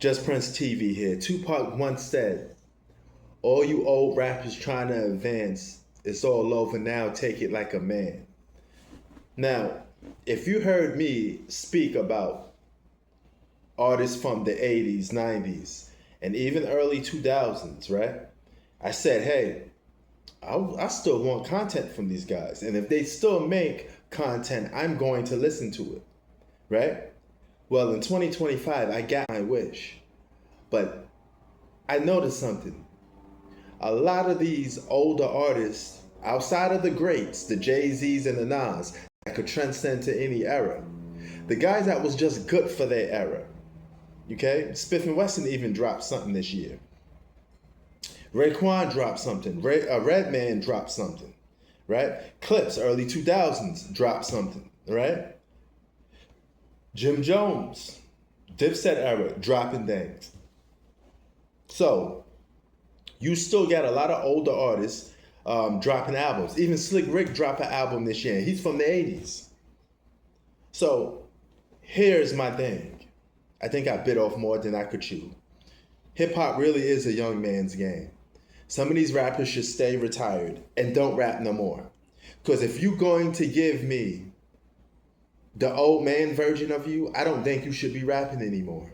Just Prince TV here. Tupac once said, all you old rappers trying to advance, it's all over now, take it like a man. Now, if you heard me speak about artists from the 80s, 90s, and even early 2000s, right? I said, hey, I still want content from these guys. And if they still make content, I'm going to listen to it, right? Well, in 2025, I got my wish. But I noticed something. A lot of these older artists, outside of the greats, the Jay-Z's and the Nas, that could transcend to any era, the guys that was just good for their era, okay? Spiff and Wesson even dropped something this year. Raekwon dropped something. Redman dropped something, right? Clips, early 2000s, dropped something, right? Jim Jones, Dipset era, dropping things. So, you still got a lot of older artists dropping albums. Even Slick Rick dropped an album this year. He's from the 80s. So, here's my thing. I think I bit off more than I could chew. Hip hop really is a young man's game. Some of these rappers should stay retired and don't rap no more. Because if you're going to give me the old man version of you, I don't think you should be rapping anymore.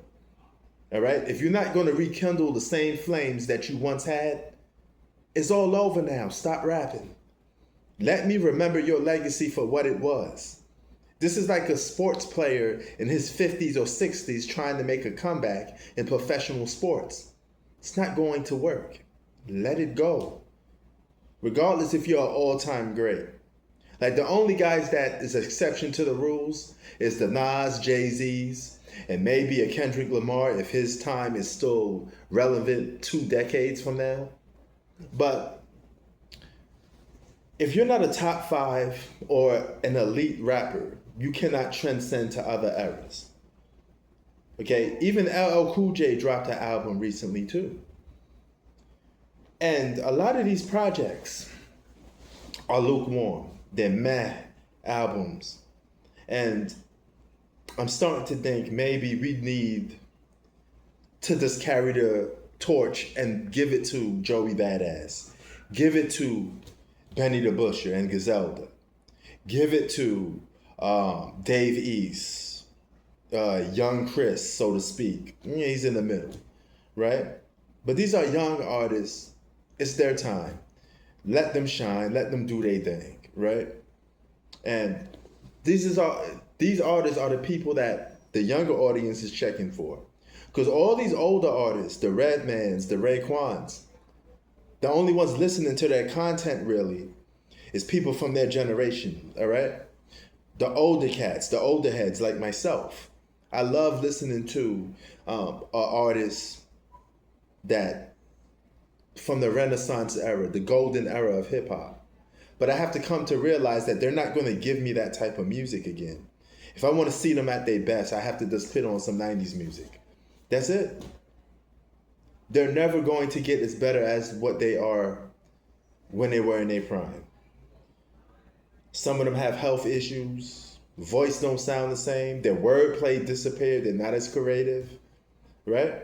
All right? If you're not going to rekindle the same flames that you once had, it's all over now. Stop rapping. Let me remember your legacy for what it was. This is like a sports player in his 50s or 60s trying to make a comeback in professional sports. It's not going to work. Let it go. Regardless if you're an all-time great. Like the only guys that is an exception to the rules is the Nas, Jay-Z's, and maybe a Kendrick Lamar if his time is still relevant 2 decades from now. But if you're not a top 5 or an elite rapper, you cannot transcend to other eras. Okay, even LL Cool J dropped an album recently too. And a lot of these projects are lukewarm. They're meh albums. And I'm starting to think maybe we need to just carry the torch and give it to Joey Badass. Give it to Benny the Butcher and Griselda. Give it to Dave East, Young Chris, so to speak. Yeah, he's in the middle, right? But these are young artists. It's their time. Let them shine. Let them do their thing, right? And these artists are the people that the younger audience is checking for. Because all these older artists, the Redmans, the Raekwons, the only ones listening to their content really is people from their generation, all right? The older cats, the older heads like myself. I love listening to artists that from the Renaissance era, the golden era of hip hop. But I have to come to realize that they're not going to give me that type of music again. If I want to see them at their best, I have to just put on some 90s music. That's it. They're never going to get as better as what they are when they were in their prime. Some of them have health issues. Voice don't sound the same. Their wordplay disappeared. They're not as creative, right?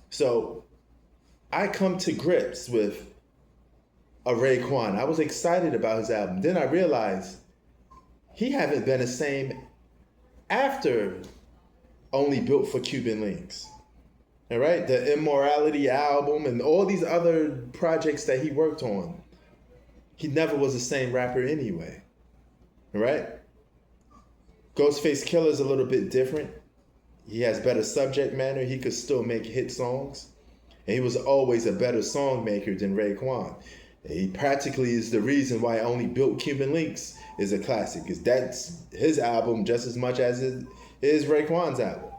So I come to grips with a Raekwon. I was excited about his album. Then I realized he haven't been the same after Only Built for Cuban Links. All right? The Immorality album and all these other projects that he worked on. He never was the same rapper anyway. All right? Ghostface Killah is a little bit different. He has better subject matter. He could still make hit songs. And he was always a better song maker than Raekwon. He practically is the reason why Only Built Cuban Links is a classic. Because that's his album just as much as it is Raekwon's album.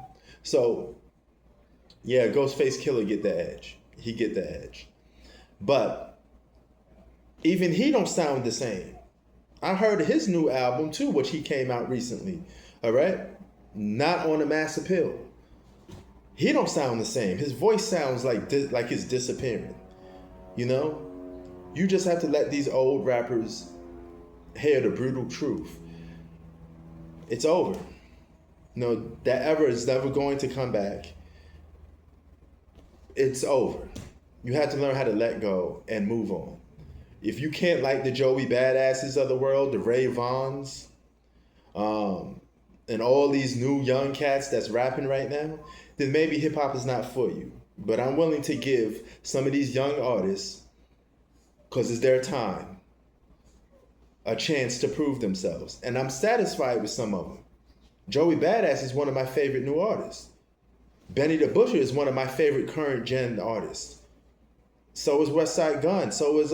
So, yeah, Ghostface Killah get the edge. He get the edge. But even he don't sound the same. I heard his new album too, which he came out recently. All right? Not on a Mass Appeal. He don't sound the same. His voice sounds like it's disappearing. You know? You just have to let these old rappers hear the brutal truth. It's over. You know, that era is never going to come back. it's over. You have to learn how to let go and move on. If you can't like the Joey Badasses of the world, the Ray Vaughns, and all these new young cats that's rapping right now, then maybe hip hop is not for you. But I'm willing to give some of these young artists, because it's their time, a chance to prove themselves. And I'm satisfied with some of them. Joey Badass is one of my favorite new artists. Benny the Butcher is one of my favorite current gen artists. So is Westside Gunn. So is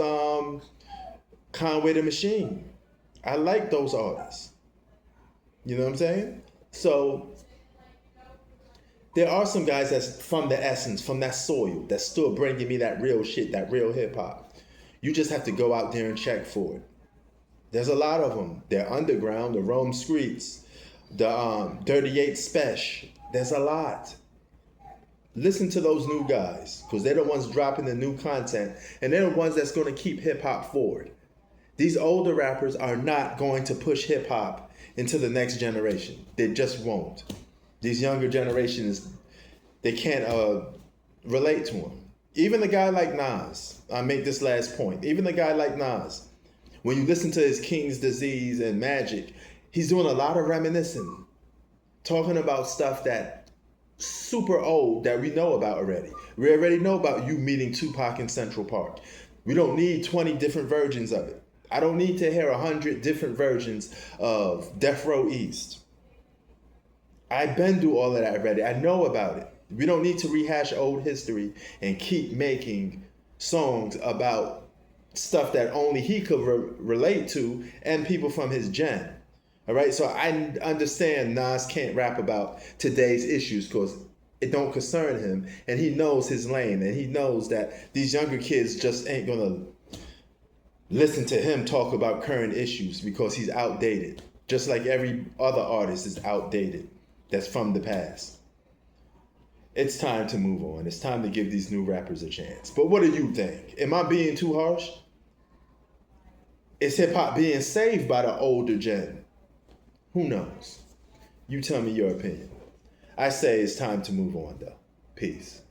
Conway the Machine. I like those artists. You know what I'm saying? So there are some guys that's from the essence, from that soil, that's still bringing me that real shit, that real hip hop. You just have to go out there and check for it. There's a lot of them. They're underground, the Rome Streets, the 38 Special. There's a lot. Listen to those new guys, because they're the ones dropping the new content, and they're the ones that's going to keep hip hop forward. These older rappers are not going to push hip hop into the next generation. They just won't. These younger generations, they can't relate to them. Even a guy like Nas, I make this last point. Even a guy like Nas, when you listen to his King's Disease and Magic, he's doing a lot of reminiscing, talking about stuff that super old that we know about already. We already know about you meeting Tupac in Central Park. We don't need 20 different versions of it. I don't need to hear 100 different versions of Death Row East. I've been through all of that already. I know about it. We don't need to rehash old history and keep making songs about stuff that only he could relate to and people from his gen. All right, so I understand Nas can't rap about today's issues because it don't concern him, and he knows his lane, and he knows that these younger kids just ain't gonna listen to him talk about current issues because he's outdated, just like every other artist is outdated that's from the past. It's time to move on. It's time to give these new rappers a chance. But what do you think? Am I being too harsh? Is hip hop being saved by the older gen? Who knows? You tell me your opinion. I say it's time to move on, though. Peace.